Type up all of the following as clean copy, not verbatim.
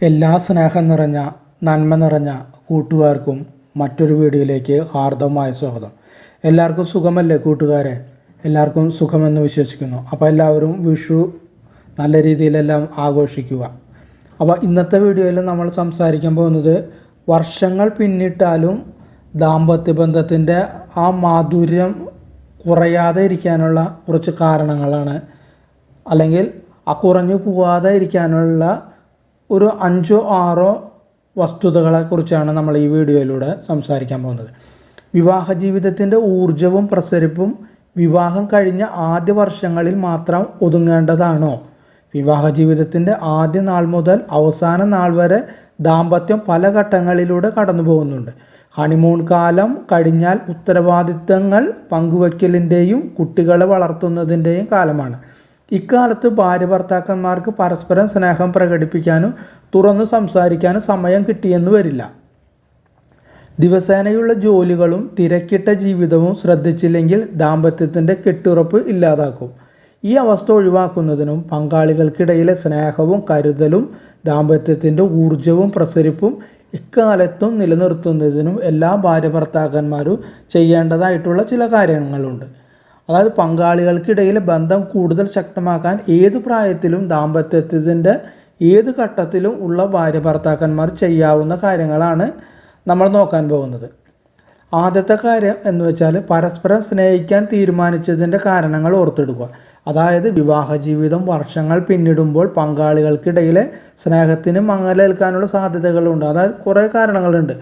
എല്ലാ സ്നേഹം നിറഞ്ഞ നന്മ നിറഞ്ഞ കൂട്ടുകാർക്കും മറ്റൊരു വീഡിയോയിലേക്ക് ഹാർദവമായ സ്വാഗതം. എല്ലാവർക്കും സുഖമല്ലേ കൂട്ടുകാരെ? എല്ലാവർക്കും സുഖമെന്ന് വിശ്വസിക്കുന്നു. അപ്പോൾ എല്ലാവരും വിഷു നല്ല രീതിയിലെല്ലാം ആഘോഷിക്കുക. അപ്പോൾ ഇന്നത്തെ വീഡിയോയിൽ നമ്മൾ സംസാരിക്കാൻ പോകുന്നത് വർഷങ്ങൾ പിന്നിട്ടാലും ദാമ്പത്യ ബന്ധത്തിൻ്റെ ആ മാധുര്യം കുറയാതെ ഇരിക്കാനുള്ള കുറച്ച് കാരണങ്ങളാണ്, അല്ലെങ്കിൽ ആ കുറഞ്ഞു പോകാതെ ഇരിക്കാനുള്ള ഒരു 5-6 വസ്തുതകളെക്കുറിച്ചാണ് നമ്മൾ ഈ വീഡിയോയിലൂടെ സംസാരിക്കാൻ പോകുന്നത്. വിവാഹ ജീവിതത്തിൻ്റെ ഊർജവും പ്രസരിപ്പും വിവാഹം കഴിഞ്ഞ ആദ്യ വർഷങ്ങളിൽ മാത്രം ഒതുങ്ങേണ്ടതാണോ? വിവാഹ ജീവിതത്തിൻ്റെ ആദ്യ നാൾ മുതൽ അവസാന നാൾ വരെ ദാമ്പത്യം പല ഘട്ടങ്ങളിലൂടെ കടന്നു പോകുന്നുണ്ട്. ഹണിമൂൺ കാലം കഴിഞ്ഞാൽ ഉത്തരവാദിത്തങ്ങൾ പങ്കുവയ്ക്കലിൻ്റെയും കുട്ടികളെ വളർത്തുന്നതിൻ്റെയും കാലമാണ്. ഇക്കാലത്ത് ഭാര്യ ഭർത്താക്കന്മാർക്ക് പരസ്പരം സ്നേഹം പ്രകടിപ്പിക്കാനും തുറന്നു സംസാരിക്കാനും സമയം കിട്ടിയെന്ന് വരില്ല. ദിവസേനയുള്ള ജോലികളും തിരക്കിട്ട ജീവിതവും ശ്രദ്ധിച്ചില്ലെങ്കിൽ ദാമ്പത്യത്തിൻ്റെ കെട്ടുറപ്പ് ഇല്ലാതാക്കും. ഈ അവസ്ഥ ഒഴിവാക്കുന്നതിനും പങ്കാളികൾക്കിടയിലെ സ്നേഹവും കരുതലും ദാമ്പത്യത്തിൻ്റെ ഊർജവും പ്രസരിപ്പും ഇക്കാലത്തും നിലനിർത്തുന്നതിനും എല്ലാ ഭാര്യ ഭർത്താക്കന്മാരും ചെയ്യേണ്ടതായിട്ടുള്ള ചില കാര്യങ്ങളുണ്ട്. അതായത് പങ്കാളികൾക്കിടയിലെ ബന്ധം കൂടുതൽ ശക്തമാക്കാൻ ഏത് പ്രായത്തിലും ദാമ്പത്യത്തിൻ്റെ ഏത് ഘട്ടത്തിലും ഉള്ള ഭാര്യ ഭർത്താക്കന്മാർ ചെയ്യാവുന്ന കാര്യങ്ങളാണ് നമ്മൾ നോക്കാൻ പോകുന്നത്. ആദ്യത്തെ കാര്യം എന്ന് വെച്ചാൽ പരസ്പരം സ്നേഹിക്കാൻ തീരുമാനിച്ചതിൻ്റെ കാരണങ്ങൾ ഓർത്തെടുക്കുക. അതായത് വിവാഹ ജീവിതം വർഷങ്ങൾ പിന്നിടുമ്പോൾ പങ്കാളികൾക്കിടയിലെ സ്നേഹത്തിന് മങ്ങലേൽക്കാനുള്ള സാധ്യതകളുണ്ട്. അതായത് കുറേ കാരണങ്ങളുണ്ട്.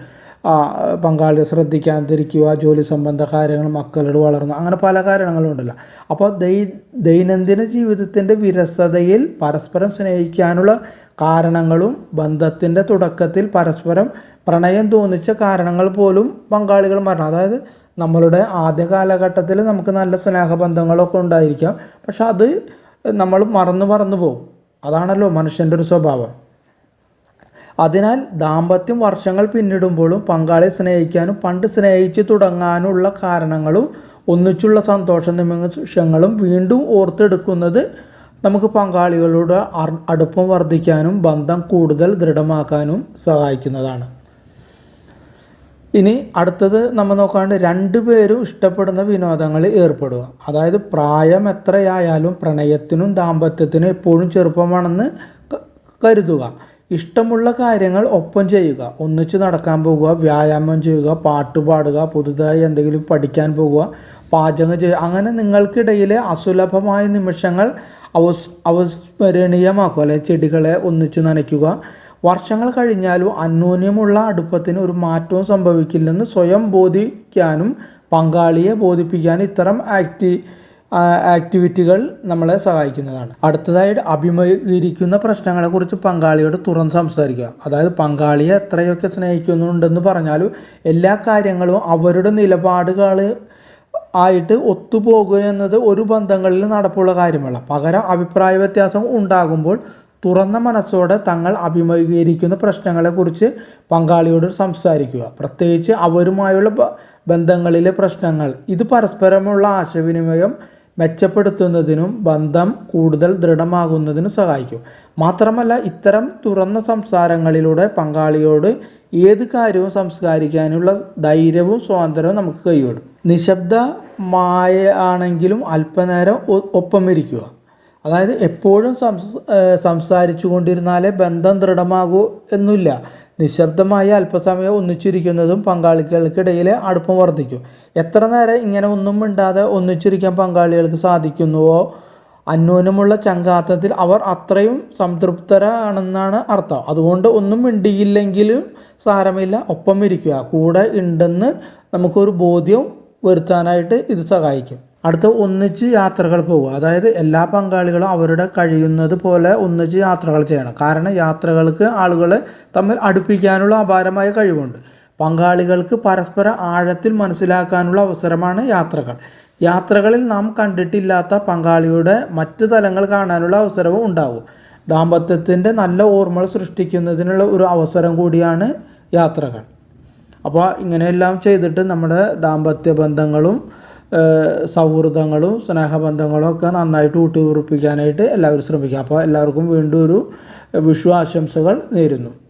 പങ്കാളിയെ ശ്രദ്ധിക്കാതിരിക്കുക, ജോലി സംബന്ധ കാര്യങ്ങൾ, മക്കളോട് വളർന്നു, അങ്ങനെ പല കാരണങ്ങളുണ്ടല്ലോ. അപ്പോൾ ദൈനംദിന ജീവിതത്തിൻ്റെ വിരസതയിൽ പരസ്പരം സ്നേഹിക്കാനുള്ള കാരണങ്ങളും ബന്ധത്തിൻ്റെ തുടക്കത്തിൽ പരസ്പരം പ്രണയം തോന്നിച്ച കാരണങ്ങൾ പോലും പങ്കാളികൾ മറന്നു. അതായത് നമ്മളുടെ ആദ്യ കാലഘട്ടത്തിൽ നമുക്ക് നല്ല സ്നേഹബന്ധങ്ങളൊക്കെ ഉണ്ടായിരിക്കാം, പക്ഷെ അത് നമ്മൾ മറന്നു പോകും. അതാണല്ലോ മനുഷ്യൻ്റെ ഒരു സ്വഭാവം. അതിനാൽ ദാമ്പത്യം വർഷങ്ങൾ പിന്നിടുമ്പോഴും പങ്കാളിയെ സ്നേഹിക്കാനും പണ്ട് സ്നേഹിച്ച് തുടങ്ങാനുള്ള കാരണങ്ങളും ഒന്നിച്ചുള്ള സന്തോഷ നിമിഷങ്ങളും വീണ്ടും ഓർത്തെടുക്കുന്നത് നമുക്ക് പങ്കാളികളുടെ അടുപ്പം വർദ്ധിക്കാനും ബന്ധം കൂടുതൽ ദൃഢമാക്കാനും സഹായിക്കുന്നതാണ്. ഇനി അടുത്തത് നമ്മൾ നോക്കാണ്ട്, രണ്ടുപേരും ഇഷ്ടപ്പെടുന്ന വിനോദങ്ങളിൽ ഏർപ്പെടുക. അതായത് പ്രായം എത്രയായാലും പ്രണയത്തിനും ദാമ്പത്യത്തിനും എപ്പോഴും ചെറുപ്പമാണെന്ന് കരുതുക. ഇഷ്ടമുള്ള കാര്യങ്ങൾ ഒപ്പം ചെയ്യുക. ഒന്നിച്ച് നടക്കാൻ പോകുക, വ്യായാമം ചെയ്യുക, പാട്ട് പാടുക, പുതുതായി എന്തെങ്കിലും പഠിക്കാൻ പോകുക, പാചകം ചെയ്യുക. അങ്ങനെ നിങ്ങൾക്കിടയിലെ അസുലഭമായ നിമിഷങ്ങൾ അവസ്മരണീയമാക്കുക. അല്ലെങ്കിൽ ചെടികളെ ഒന്നിച്ച് നനയ്ക്കുക. വർഷങ്ങൾ കഴിഞ്ഞാലും അന്യോന്യമുള്ള അടുപ്പത്തിന് ഒരു മാറ്റവും സംഭവിക്കില്ലെന്ന് സ്വയം ബോധിക്കാനും പങ്കാളിയെ ബോധിപ്പിക്കാനും ഇത്തരം ആക്ടിവിറ്റികൾ നമ്മളെ സഹായിക്കുന്നതാണ്. അടുത്തതായിട്ട് അഭിമുഖീകരിക്കുന്ന പ്രശ്നങ്ങളെക്കുറിച്ച് പങ്കാളിയോട് തുറന്ന് സംസാരിക്കുക. അതായത് പങ്കാളിയെ എത്രയൊക്കെ സ്നേഹിക്കുന്നുണ്ടെന്ന് പറഞ്ഞാലും എല്ലാ കാര്യങ്ങളും അവരുടെ നിലപാടുകൾ ആയിട്ട് ഒത്തുപോകുക എന്നത് ഒരു ബന്ധങ്ങളിൽ നടപ്പുള്ള കാര്യമല്ല. പകരം അഭിപ്രായ വ്യത്യാസം ഉണ്ടാകുമ്പോൾ തുറന്ന മനസ്സോടെ തങ്ങൾ അഭിമുഖീകരിക്കുന്ന പ്രശ്നങ്ങളെക്കുറിച്ച് പങ്കാളിയോട് സംസാരിക്കുക. പ്രത്യേകിച്ച് അവരുമായുള്ള ബന്ധങ്ങളിലെ പ്രശ്നങ്ങൾ. ഇത് പരസ്പരമുള്ള ആശയവിനിമയം മെച്ചപ്പെടുത്തുന്നതിനും ബന്ധം കൂടുതൽ ദൃഢമാകുന്നതിനും സഹായിക്കും. മാത്രമല്ല ഇത്തരം തുറന്ന സംസാരങ്ങളിലൂടെ പങ്കാളിയോട് ഏത് കാര്യവും സംസ്കരിക്കാനുള്ള ധൈര്യവും സ്വാതന്ത്ര്യവും നമുക്ക് കൈവരും. നിശബ്ദമായാണെങ്കിലും അല്പനേരം ഒപ്പം ഇരിക്കുക. അതായത് എപ്പോഴും സംസാരിച്ചു കൊണ്ടിരുന്നാലേ ബന്ധം ദൃഢമാകൂ എന്നില്ല. നിശബ്ദമായി അല്പസമയം ഒന്നിച്ചിരിക്കുന്നതും പങ്കാളികൾക്കിടയിലെ അടുപ്പം വർദ്ധിക്കും. എത്ര നേരം ഇങ്ങനെ ഒന്നും മിണ്ടാതെ ഒന്നിച്ചിരിക്കാൻ പങ്കാളികൾക്ക് സാധിക്കുന്നുവോ അന്യോന്യമുള്ള ചങ്ങാത്തത്തിൽ അവർ അത്രയും സംതൃപ്തരാണെന്നാണ് അർത്ഥം. അതുകൊണ്ട് ഒന്നും മിണ്ടിയില്ലെങ്കിലും സാരമില്ല, ഒപ്പം ഇരിക്കുക. കൂടെ ഉണ്ടെന്ന് നമുക്കൊരു ബോധ്യം വരുത്താനായിട്ട് ഇത് സഹായിക്കും. അടുത്ത, ഒന്നിച്ച് യാത്രകൾ പോകുക. അതായത് എല്ലാ പങ്കാളികളും അവരുടെ കഴിയുന്നത് പോലെ ഒന്നിച്ച് യാത്രകൾ ചെയ്യണം. കാരണം യാത്രകൾക്ക് ആളുകളെ തമ്മിൽ അടുപ്പിക്കാനുള്ള അപാരമായ കഴിവുണ്ട്. പങ്കാളികൾക്ക് പരസ്പരം ആഴത്തിൽ മനസ്സിലാക്കാനുള്ള അവസരമാണ് യാത്രകൾ. യാത്രകളിൽ നാം കണ്ടിട്ടില്ലാത്ത പങ്കാളിയുടെ മറ്റ് തലങ്ങൾ കാണാനുള്ള അവസരവും ഉണ്ടാകും. ദാമ്പത്യത്തിൻ്റെ നല്ല ഓർമ്മകൾ സൃഷ്ടിക്കുന്നതിനുള്ള ഒരു അവസരം കൂടിയാണ് യാത്രകൾ. അപ്പോൾ ഇങ്ങനെയെല്ലാം ചെയ്തിട്ട് നമ്മുടെ ദാമ്പത്യ ബന്ധങ്ങളും സൗഹൃദങ്ങളും സ്നേഹബന്ധങ്ങളും ഒക്കെ നന്നായിട്ട് ഊട്ടിയുറപ്പിക്കാനായിട്ട് എല്ലാവരും ശ്രമിക്കുക. അപ്പോൾ എല്ലാവർക്കും വീണ്ടും ഒരു വിഷു ആശംസകൾ നേരുന്നു.